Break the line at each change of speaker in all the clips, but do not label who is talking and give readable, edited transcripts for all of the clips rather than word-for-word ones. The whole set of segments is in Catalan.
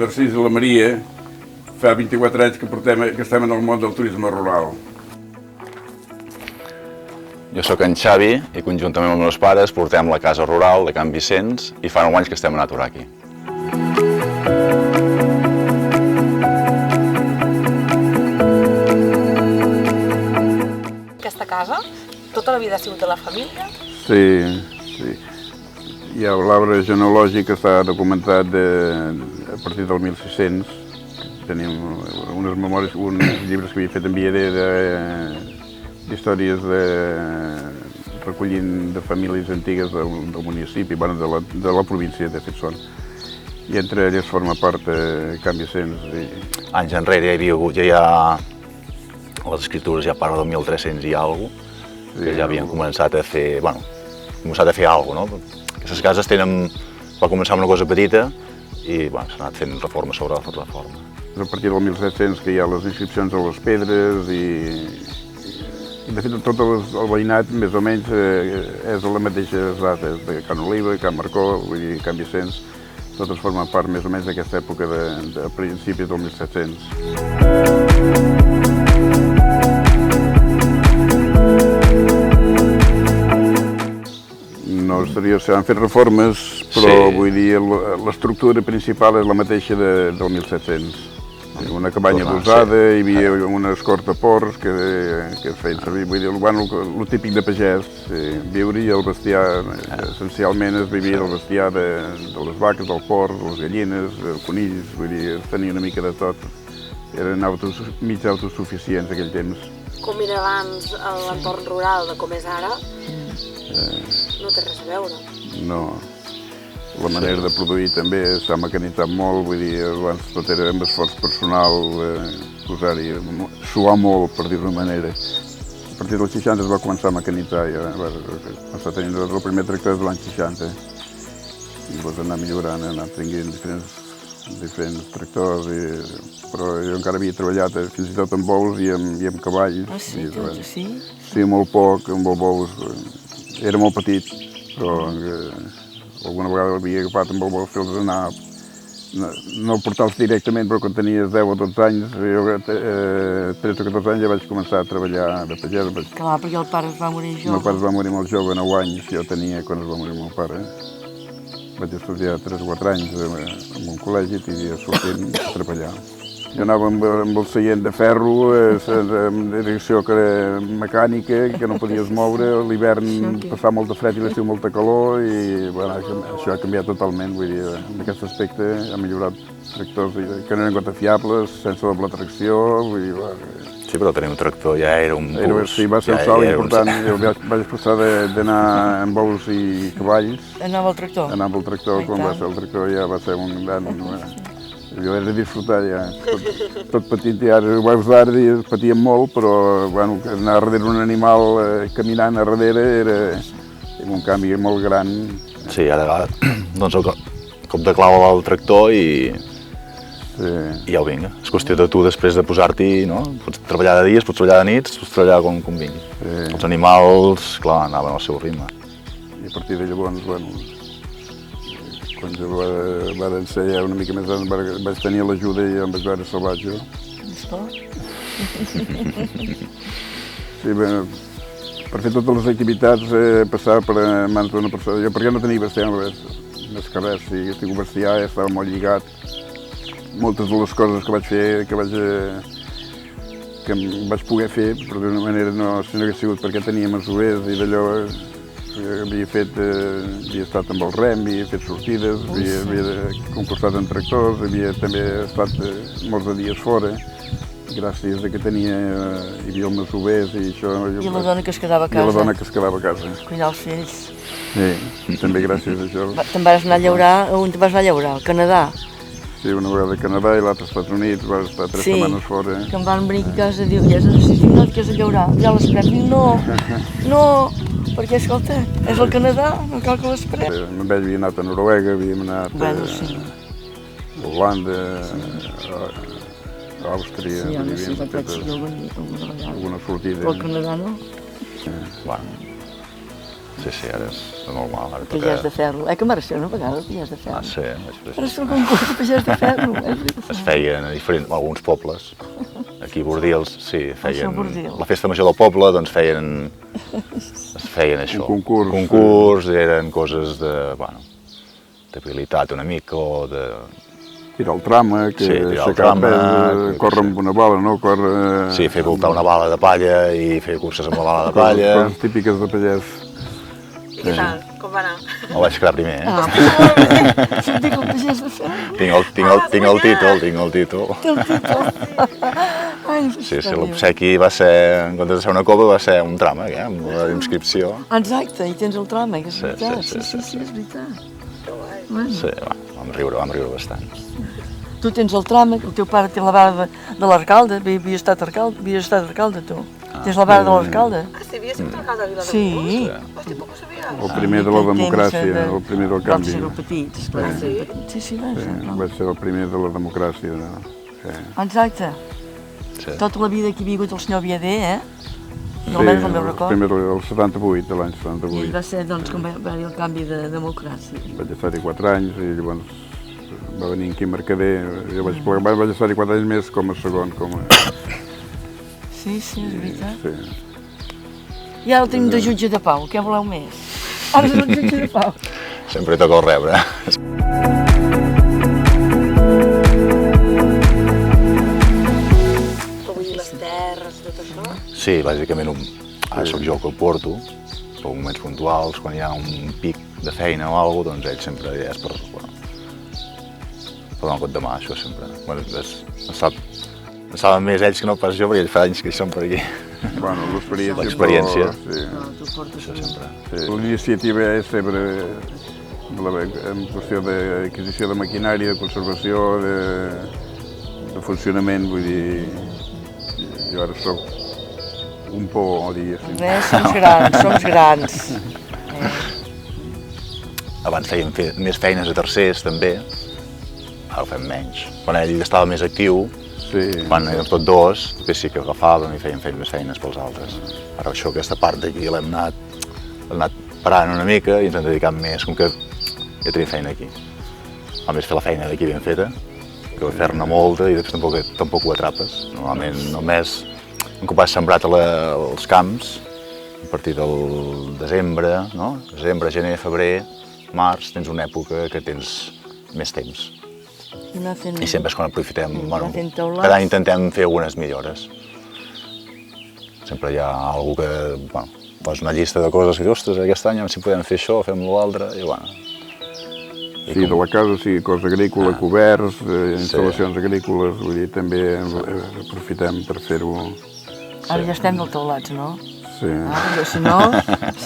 Narcís i la Maria fa 24 anys que estem en el món del turisme rural.
Jo sóc en Xavi i conjuntament amb els meus pares portem la casa rural de Can Vicenç i fa 9 anys que estem a aturar aquí.
Aquesta casa, tota la vida ha sigut de la família?
Sí, sí. Hi ha l'arbre genealògic que està documentat a partir del 1600. Tenim unes memòries, uns llibres que havia fet en Viader d'històries recollint de famílies antigues del municipi, de la província, de fet són. I entre elles forma part Can Vicenç.
Anys enrere hi havia hagut, les escritures ja parlen del 1300 i alguna cosa, que ja havien començat a fer, alguna cosa, no? Aquestes cases va començar amb una cosa petita i s'ha anat fent reforma sobre reforma.
A partir del 1700 que hi ha les inscripcions a les pedres i de fet tot el veïnat més o menys és a les mateixes dates, de Can Oliva, Can Marcó, vull dir, Can Vicenç, totes formen part més o menys d'aquesta època de principis del 1700. No s'han fet reformes, però vull dir, l'estructura principal és la mateixa del 1700. Una cabanya adossada, hi havia una escorta porcs que es feien servir, vull dir, el típic de pagès, viure-hi, el bestiar, essencialment es vivia del bestiar de les vaques, del porc, les gallines, conills, vull dir, es tenia una mica de tot. Eren mig autosuficients aquell temps.
Com era abans l'entorn rural de com és ara, no té res a veure.
No. La manera de produir també s'ha mecanitzat molt, vull dir, abans tot era amb esforç personal, posar-hi, suar molt, per dir-ho d'una manera. A partir dels 60 es va començar a mecanitzar, ja va començar a tenir el primer tractor de l'any 60. I va anar millorant, anar tenint diferents tractors, però jo encara havia treballat fins i tot amb bous i amb cavalls.
Ah, sí? Tot així?
Sí, molt poc, amb bous. Era molt petit, però alguna vegada l'havia agafat amb el bou, fer-los anar, no portar-los directament, però quan tenies 10 o 12 anys, jo 13 o 14 anys ja vaig començar a treballar de pagès.
Clar, perquè el pare es va morir jove.
El meu pare es va morir molt jove, 9 anys, jo tenia quan es va morir el meu pare. Vaig estudiar 3 o 4 anys en un col·legi i sortint a treballar. Jo anava amb el seient de ferro, en direcció mecànica, que no podies moure, l'hivern passava molta fred i l'estiu molta calor i això ha canviat totalment, vull dir, en aquest aspecte ha millorat tractors que no eren gota fiables, sense doble tracció, vull dir...
Sí, però tenir un tractor ja era un bus.
Sí, va ser un salt important, jo vaig passar d'anar amb bous i cavalls.
Anava al tractor?
Anava al tractor, quan va ser el tractor ja va ser un gran... Jo era disfrutar ja, tot petit i ara ho veus d'ara i patíem molt, però anar darrere un animal caminant a darrere era un canvi molt gran.
Sí, ara doncs el cop de clau al tractor i ja ho vinga. És qüestió de tu després de posar-t'hi, no? Pots treballar de dies, pots treballar de nits, pots treballar com vingui. Els animals, clar, anaven al seu ritme.
I a partir de llavors, quan jo va ser ja una mica més gran, vaig tenir l'ajuda i em vaig veure salvatge. Sí, per fer totes les activitats passava per mans d'una persona. Jo perquè no tenia bestiar res, més que res. Si hagués tingut bestiar estava molt lligat. Moltes de les coses que vaig fer, que vaig poder fer, però d'una manera si no hagués sigut perquè tenia masovers i d'allò. Havia estat amb el rem, havia fet sortides, havia concursat en tractors, havia també estat molts de dies fora. Gràcies a que hi havia els masovers i això...
I la dona que es quedava a casa.
I la dona que es quedava a casa.
Cuidar els fills.
Sí, també gràcies a això.
Te'n vas anar a llaurar, on te'n vas anar a llaurar? Al Canadà?
Sí, una vegada a Canadà i l'altra als Estats Units, vas estar 3 setmanes fora.
Que em van venir a casa i diu, ja no et quedes a llaurar, ja l'esperem. Dic, no, perquè escolta, és el Canadà, no cal que l'esperem.
Amb ell havia anat a Noruega, havíem anat a Holanda, a Àustria.
Sí, ara sí, vaig venir alguna vegada.
Alguna sortida.
Però al Canadà no?
Sí, ara és normal. Ara
Pagès de ferro. Que m'ha una vegada, pagès de ferro.
Sí,
Ara és un concurs de pagès de ferro.
es feien a alguns pobles. Aquí a Bordils, sí, feien...
Bordils.
La festa major del poble, doncs es feien això.
Un concurs.
Concurs, eren coses de, bueno, d'habilitat una mica o de...
Tirar el trama, que
Sí, tirar el
aixecar
trama,
pes, córrer amb una bala, no? Córrer...
Sí, fer voltar una bala de palla i fer curses amb la bala de palla.
Coses típiques de pagès.
I què tal? Com va anar?
El vaig quedar primer,
Ah, si em dic el pagès de ferro,
Tinc el títol.
té el títol. Ai,
Sí, l'obsequi va ser, en comptes de ser una copa, va ser un trama, amb la inscripció.
Exacte, i tens el trama, que és
Sí,
veritat.
sí, sí,
Sí, és veritat.
Sí, vam riure bastant.
Tu tens el trama, el teu pare té la vara de l'alcalde, havia estat alcalde, tu. Tens la vara de l'alcalde?
Ah, sí, havia sigut alcalde de Vilademuls?
Sí.
Hòstia, poc ho sabia.
El primer de la democràcia, el primer del canvi.
Vam ser petits, esclar. Sí, va ser.
Sí, vaig ser el primer de la democràcia. Sí.
Exacte.
Sí.
Tota la vida que ha vingut el senyor Viader, almenys el meu record.
Primer el 78, de l'any
I
78.
va ser doncs, quan va haver el canvi de democràcia.
Vaig estar-hi 4 anys i llavors va venir en Quim Mercader. Jo vaig estar-hi 4 anys més com a segon.
Sí, és veritat.
Sí.
I ara el tenim de jutge de pau, què voleu més? Ara és el jutge de pau.
Sempre hi toca el rebre.
Però vull dir, les terres, tot això.
Sí, bàsicament, ara sóc jo que el porto, per moments puntuals, quan hi ha un pic de feina o alguna cosa, doncs ell sempre és per donar un cop de mà, això sempre. Bueno, en saben més ells que no pas jo, perquè ells fa anys que hi són per aquí.
Bueno,
L'experiència.
Sí.
No, tu portes
Això sempre.
Sí. L'iniciativa és sempre en qüestió d'adquisició de maquinària, de conservació, de funcionament, vull dir, jo ara soc un por, diguéssim.
Som grans.
Abans fèiem més feines a tercers, també. Ara ho fem menys. Quan ell estava més actiu, quan érem tots dos, després sí que agafàvem i fèiem més feines pels altres. Ara això, aquesta part d'aquí l'hem anat parant una mica i ens hem dedicat més, com que ja tenim feina aquí. A més, fer la feina d'aquí ben feta, que fer-ne molta i després tampoc ho atrapes. Normalment només un cop has sembrat els camps, a partir del desembre, no? Desembre, gener, febrer, març, tens una època que tens més temps. I sempre és quan aprofitem, bueno, cada any intentem fer algunes millores. Sempre hi ha algú que, bueno, posa una llista de coses que dius, ostres, aquest any si podem fer això, fem l'altre, i bueno.
Sí, de la casa, sí, cosa agrícola, coberts, instal·lacions agrícoles, vull dir, també aprofitem per fer-ho.
Ara ja estem del teulats, no?
Sí.
Si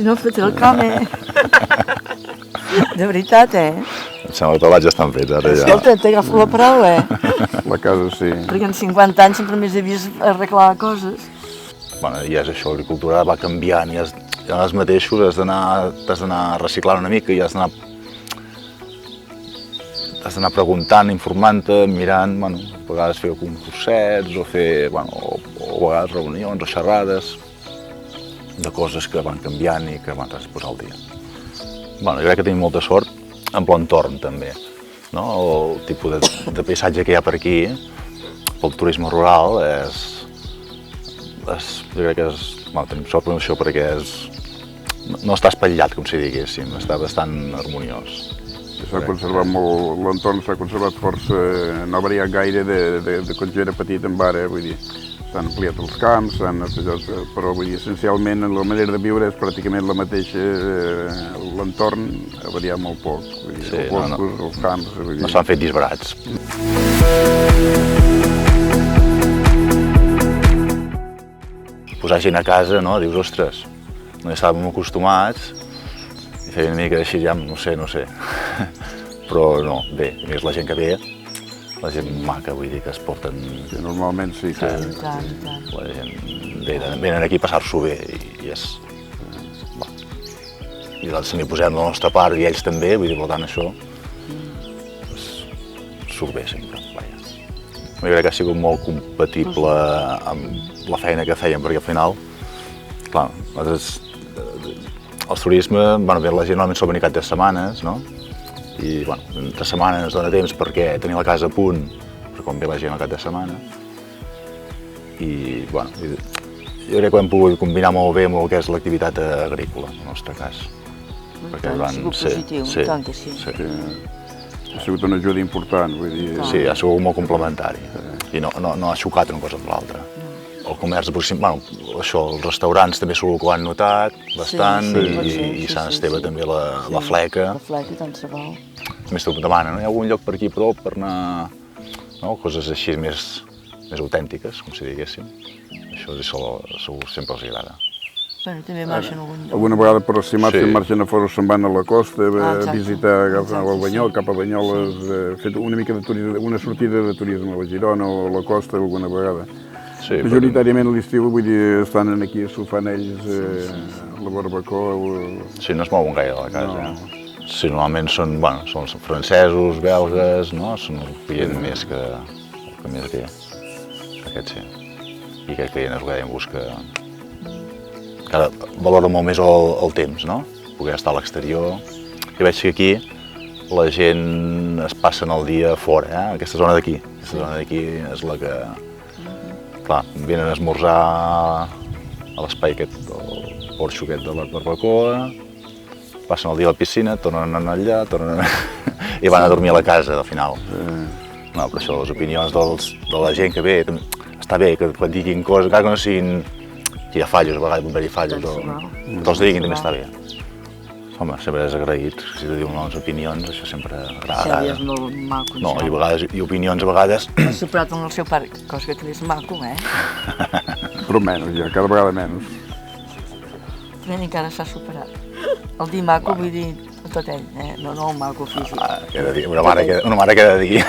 no, fotré el camp, De veritat,
Em sembla que tots ja estan fets, ara ja.
Escolta, t'agafo la paraula,
La casa, sí.
Perquè en 50 anys sempre més havies arreglar coses.
Bueno, i és això, l'agricultura va canviant i els mateixos has d'anar reciclant una mica i has d'anar preguntant, informant-te, mirant, bueno, a vegades fer concursets o fer, bueno, o a vegades reunions o xerrades de coses que van canviant i que t'has de posar al dia. Bueno, jo crec que tenim molta sort amb l'entorn també, no? El tipus de paisatge que hi ha per aquí, pel turisme rural, jo crec que tenim sort per això perquè no està espatllat, com si diguéssim, està bastant harmoniós.
S'ha conservat molt, l'entorn s'ha conservat força, no ha variat gaire de quan jo era petit en ara, vull dir, s'han ampliat els camps, però vull dir, essencialment la manera de viure és pràcticament la mateixa, l'entorn ha variat molt poc, vull dir, els boscos, els camps...
No s'han fet disbarats. Posar gent a casa, no? Dius, ostres, no hi estàvem acostumats, i feia una mica així, ja, no sé. Però no, bé, a més la gent que ve, la gent maca, vull dir que es porten...
Sí, normalment sí que...
La gent venen aquí a passar-s'ho bé i és... I nosaltres també posem la nostra part i ells també, vull dir, per tant això surt bé sempre, vaja. Jo crec que ha sigut molt compatible amb la feina que fèiem, perquè al final, clar, nosaltres el turisme, bueno, ve la gent normalment sol venir cap de setmanes, no? I, bueno, entre setmanes ens dona temps perquè tenir la casa a punt, per quan ve la gent al cap de setmana. I, bueno, jo crec que hem pogut combinar molt bé amb el que és l'activitat agrícola, en el nostre cas.
Ha sigut positiu, tant que sí.
Ha sigut una ajuda important, vull dir...
Sí, ha sigut molt complementari i no ha xocat una cosa amb l'altra. El comerç, bueno, això, els restaurants també segur que ho han notat bastant i Sant Esteve també la fleca.
La fleca, tant se val.
A més, te demanen, hi ha algun lloc per aquí a prop per anar... Coses així més autèntiques, com si diguéssim. Això segur sempre els agrada.
Bueno, també marxen algun lloc.
Alguna vegada per si marxen a fora se'n van a la costa, a visitar cap a Banyoles, fet una mica de turisme, una sortida de turisme a la Girona o a la costa alguna vegada.
Sí,
majoritàriament a l'estiu, vull dir, estan aquí surfant ells a la barbacoa.
Sí, no es mouen gaire de la casa. Sí, normalment són francesos, belgues, no? Són el client més que més ve. Aquest sí. I aquest client és el que dèiem busca... que ara valora molt més el temps, no? Poder estar a l'exterior. Jo veig que aquí la gent es passen el dia fora, aquesta zona d'aquí. Aquesta zona d'aquí és la que... Clar, venen a esmorzar a l'espai aquest, el porxo aquest de la barbacoa, passen el dia a la piscina, tornen a anar allà, i van a dormir a la casa, al final. No, però això, les opinions de la gent que ve, està bé que quan diguin coses, encara que no siguin... que hi ha fallos, a vegades pot haver-hi fallos, que els diguin també està bé. Home, sempre és agraït, si te diuen les opinions, això sempre agrada.
Sí, és molt maco.
No, i a vegades, i opinions a vegades...
Ha superat amb el seu pare, cosa que també és maco,
Però menys, ja, cada vegada menys.
També encara s'ha superat. El dir maco vull dir tot ell, no el maco físic.
Una mare que ha de dir.